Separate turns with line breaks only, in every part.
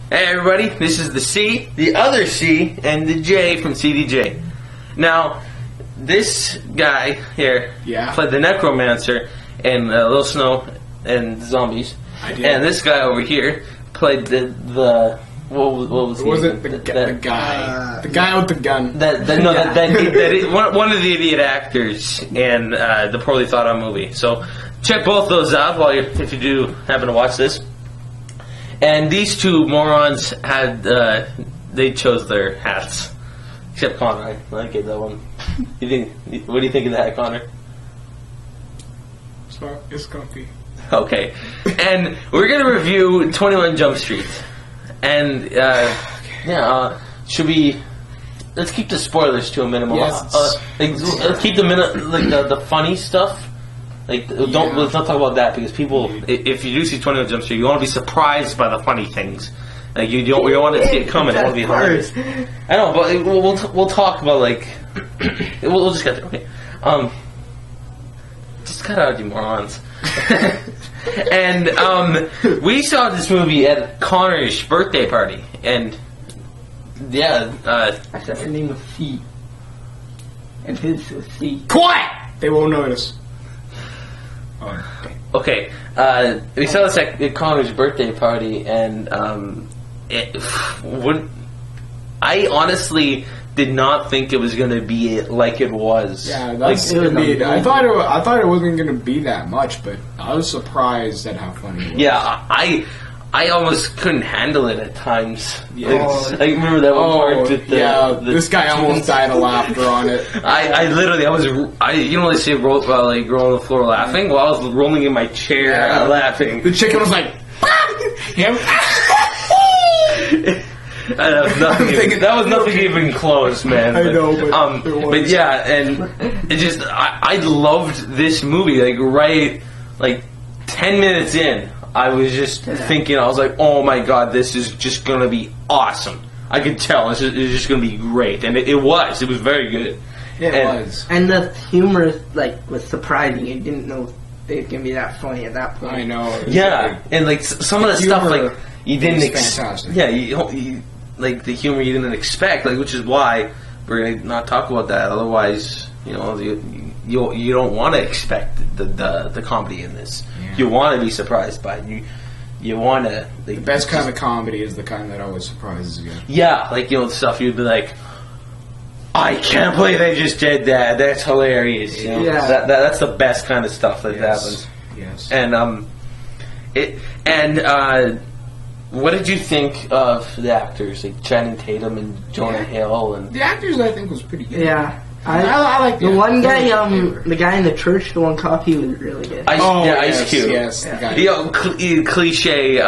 Hey everybody, this is the C, the other C, and the J from CDJ. Now, this guy here played the Necromancer in Little Snow and Zombies.
I did.
And this guy over here played the what was he?
Was it the guy? The guy with the gun.
One of the idiot actors in the poorly thought out movie. So check both those out if you do happen to watch this. And these two morons had they chose their hats, except Connor. I like that one. What do you think of the hat, Connor?
It's comfy.
Okay, and we're gonna review 21 Jump Street, and should we? Let's keep the spoilers to a minimum.
Yes.
Let's keep the funny stuff. Let's not talk about that because people, if you do see 21 Jump Street, you want to be surprised by the funny things. Like you don't want to see it coming. It want to be hilarious. I know, but we'll talk about we'll just get there. Okay. Just cut out, you morons. And we saw this movie at Connor's birthday party, and
I said her name was C, and his was C.
Quiet! They won't notice.
Okay, we saw this at Connor's birthday party, and I honestly did not think it was going to be like it was.
Yeah, that's I thought it wasn't going to be that much, but I was surprised at how funny it was.
Yeah, I almost couldn't handle it at times. I remember that one part with
this guy almost died of laughter on it.
I they say roll on the floor laughing? Well, I was rolling in my chair laughing.
The chicken was like, him.
That was nothing even close, man.
I know, but
and it just I loved this movie. 10 minutes in, I was just thinking, I was like, oh my god, this is just gonna be awesome. I could tell it's just gonna be great, and it was. It was very good.
It was.
And the humor was surprising. You didn't know it was gonna be that funny at that point.
I know.
Yeah, and some of the stuff you didn't
fantastic.
Yeah, you the humor you didn't expect, which is why we're gonna not talk about that. Otherwise, you don't want to expect the comedy in this. Yeah. You want to be surprised by it. You want to.
The best kind of comedy is the kind that always surprises you.
Yeah, stuff you'd be like, I can't believe they just did that. That's hilarious. Yeah, that's the best kind of stuff that happens.
Yes.
And what did you think of the actors, like Channing Tatum and Jonah Hill? And
the actors, I think, was pretty good.
Yeah.
I like
the one guy, the guy in the church, the one cop, he was really good.
Ice Cube.
Yes, the guy.
Cliche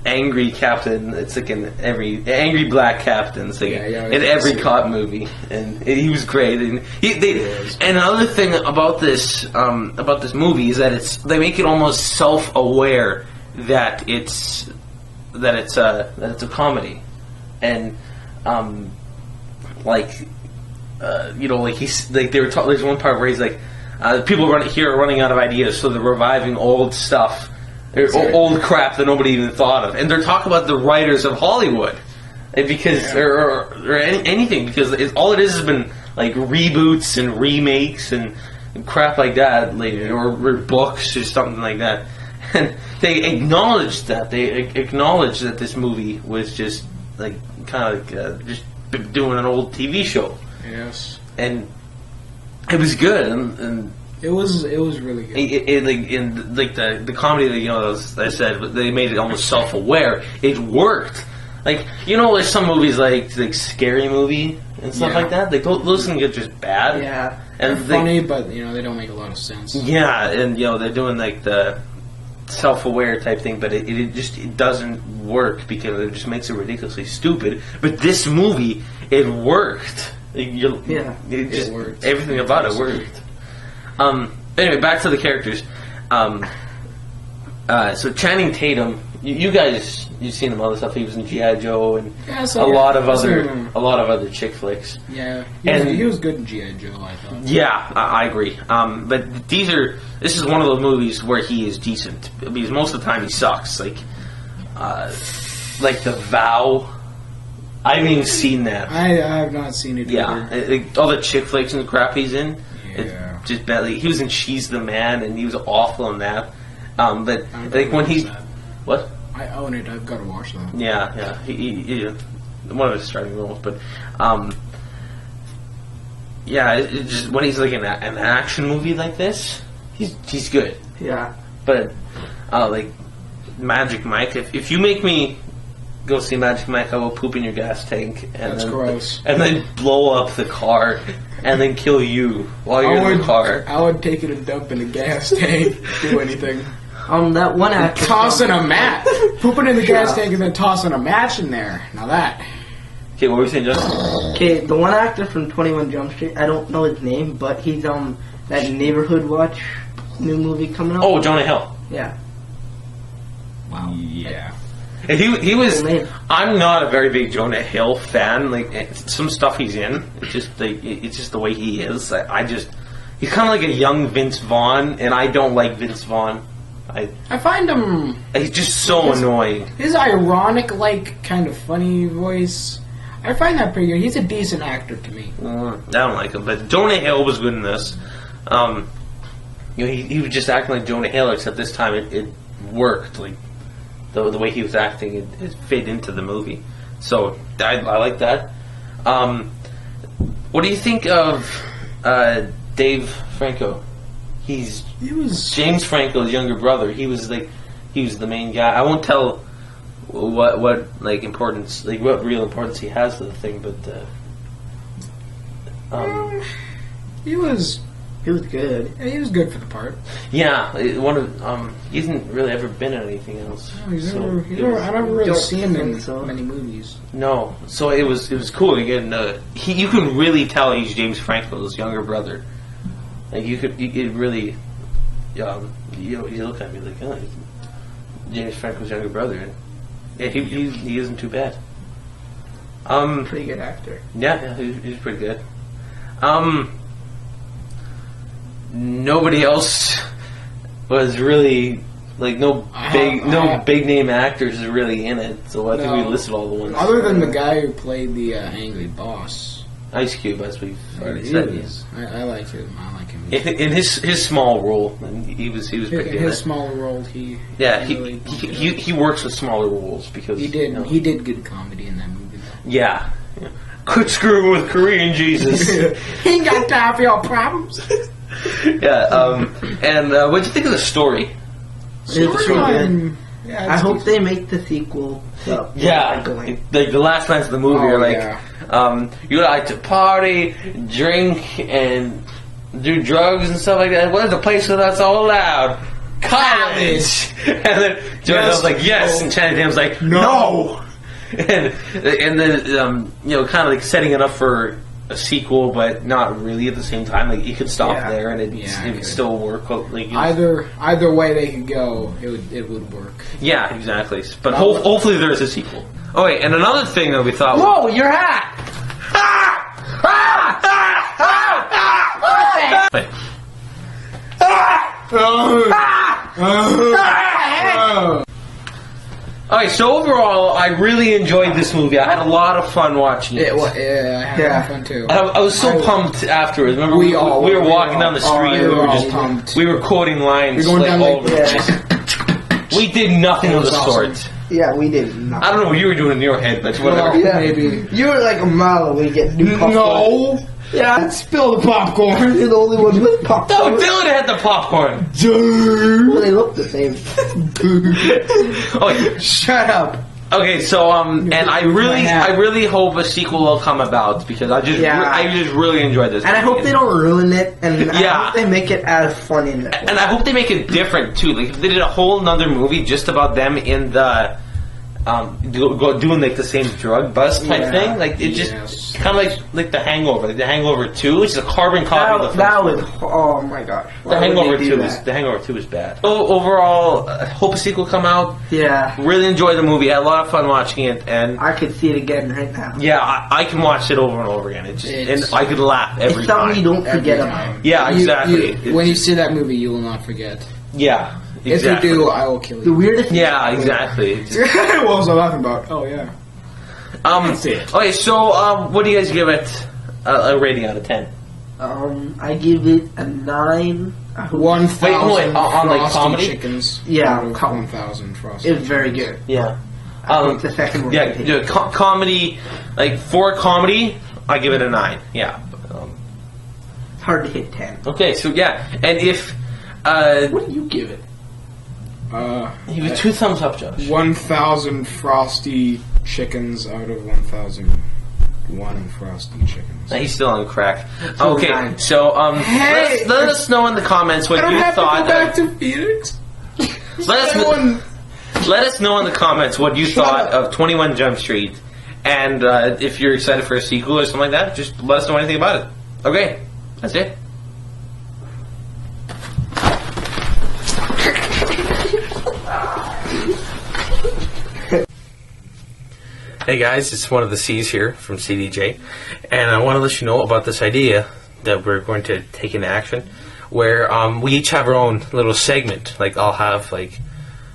angry captain. It's like in every angry black captain. It's like in every cop movie, and he was great. And and another thing about this movie is that they make it almost self-aware that it's a comedy, and there's one part where he's like, people are running out of ideas, so they're reviving old stuff, old crap that nobody even thought of, and they're talking about the writers of Hollywood, because or anything, because all it is has been reboots and remakes and crap like that, or books or something like that, and they acknowledged that this movie was just just doing an old TV show.
Yes,
and it was good, and
it was really good.
The comedy that as I said, they made it almost self-aware. It worked. There's some movies like Scary Movie and stuff like that. Those can get just bad.
Yeah,
and funny, but they don't make a lot of sense.
Yeah, and they're doing the self-aware type thing, but it doesn't work because it just makes it ridiculously stupid. But this movie, it worked. It worked. Everything about it worked. Anyway, back to the characters. So Channing Tatum, you guys, you've seen him other stuff. He was in G.I. Joe and a lot of other chick flicks.
Yeah, he was good in G.I. Joe, I thought.
Yeah, I agree. But this is one of those movies where he is decent because most of the time he sucks. like The Vow. I haven't even seen that.
I have not seen it
Yeah,
either.
all the chick flicks and crap he's in.
Yeah.
It's just badly. He was in She's the Man, and he was awful in that. But like when he, what?
I own it. I've got to watch that.
Yeah, he one of his starting roles, but yeah, it just when he's like in an action movie like this, he's good.
Yeah.
But like Magic Mike, if you make me go see Magic Mike, I will poop in your gas tank and
That's
then
gross.
and then blow up the car and then kill you while you're in the car.
I would take it a dump in a gas tank. Do anything.
That one actor.
Tossing a mat. Pooping in the gas tank and then tossing a match in there. Now that.
Okay, what were you saying, Justin?
Okay, the one actor from 21 Jump Street, I don't know his name, but he's that Neighborhood Watch new movie coming out.
Oh, Jonah Hill.
Yeah.
Wow. Yeah.
And he was.
Man.
I'm not a very big Jonah Hill fan. Like some stuff he's in, it's just the way he is. He's kind of like a young Vince Vaughn, and I don't like Vince Vaughn.
I find him.
He's just so annoying.
His ironic, like, kind of funny voice. I find that pretty good. He's a decent actor to me.
I don't like him, but Jonah Hill was good in this. He was just acting like Jonah Hill, except this time it worked. Like the way he was acting, it fit into the movie. So I like that. What do you think of Dave Franco?
He was
James Franco's younger brother. He was the main guy. I won't tell what like importance, like what real importance he has to the thing, but
he was
good.
yeah, he was good for the part.
yeah, he hasn't really ever been in anything else.
No,
So
I never really
Don't
seen him in
think so.
many movies.
no, so it was cool again. You can really tell he's James Franco's younger brother. Like you really, you look at me like, oh, he's James Franco's younger brother. And yeah, he isn't too bad.
Pretty good actor.
Yeah, he's pretty good. Nobody else was really like no big name actors is really in it. So I think we
No.
listed all the ones.
Other than the guy who played the angry boss.
Ice Cube, as we've already
He
said.
is. I like him. I like him.
In his small role, and he was pretty good.
In his smaller role, he really
he works with smaller roles because
he did
you know,
he did good comedy in that movie.
yeah. Quit screwing with Korean Jesus.
He ain't got time for your problems.
Yeah. And what'd you think of the story?
Storyline, yeah,
I
it's
hope
decent.
they make the sequel.
Yeah,
Going.
like the last lines of the movie
Oh,
are like,
yeah.
you like to party, drink, and do drugs and stuff like that. What is the place where that's all allowed? College. And then Jonah Hill's like, yes, and Channing Tatum's like, no. And then kind of like setting it up for a sequel, but not really at the same time. Like you could stop
Yeah.
there, and it
Yeah,
would still work. Like
Either way they could go, it would work.
yeah, exactly. But hopefully there is a sequel. Oh wait, and another thing that we thought.
Whoa, your hat!
Wait. Okay, so overall, I really enjoyed this movie. I had a lot of fun watching it.
I had a lot of fun too.
I was so pumped afterwards. Remember, we were walking down the street and we were just
pumped.
we were quoting lines
We're going down
all
like
over the place. We did nothing of the
awesome.
sort.
Yeah, we did.
I don't know what you were doing in your head, but whatever.
Yeah.
Maybe.
You were like a mile away getting new popcorn.
No.
Yeah.
Spill the popcorn.
You're the only one with popcorn.
No, Dylan had the popcorn.
Well, they look the same.
Okay,
Shut up.
okay. So and I really hope a sequel will come about because I just really enjoyed this.
And I hope they don't ruin it, and I
Yeah.
hope they make it as fun in it.
And I hope they make it different too. Like if they did a whole nother movie just about them in the doing like the same drug bust type
Yeah.
thing, like it just
Yes.
kind of like The Hangover, like The Hangover 2, which is a carbon copy of the first
That
one.
was, oh my gosh.
The Hangover 2 is bad. So overall, hope a sequel come out.
Yeah,
Really enjoyed the movie. Had a lot of fun watching it, and
I could see it again right now.
yeah, I can watch it over and over again. And I could laugh every
It's something
time.
you don't forget
Every
about.
time.
Yeah, exactly.
When you see that movie, you will not forget.
Yeah, Exactly.
If you do, I will kill
The
you.
weirdest.
Yeah, exactly.
What was I laughing about? Oh yeah. That's it.
Okay, so what do you guys give it a rating out of 10?
I give it a 9. I hope-
1,000
wait, on, like,
frosty
comedy?
chickens.
Yeah,
out of 1,000 frosty.
It was very good.
Yeah.
I think the second one.
Yeah, comedy, like for comedy, I give it a 9. Yeah.
It's hard to hit 10.
Okay, so yeah, and if
What do you give it?
you have 2 thumbs up, Josh.
1,000 frosty chickens out of 1,001 frosty chickens.
Nah, he's still on crack.
So
Okay,
9.
so
Hey!
let us know in the comments what
I don't
you
have
thought.
to go back to Phoenix.
Let us know in the comments what you thought of 21 Jump Street, and if you're excited for a sequel or something like that, just let us know anything about it. Okay, that's it. Hey guys, it's one of the C's here from CDJ, and I want to let you know about this idea that we're going to take into action, where we each have our own little segment. Like I'll have like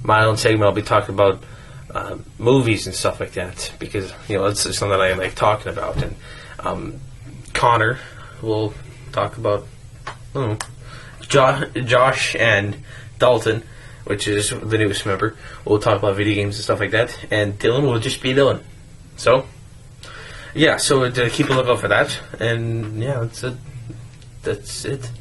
my own segment. I'll be talking about movies and stuff like that because it's something that I like talking about. And Connor will talk about Josh and Dalton, which is the newest member. We'll talk about video games and stuff like that. And Dylan will just be Dylan. So yeah, so keep a lookout for that. And yeah, that's it.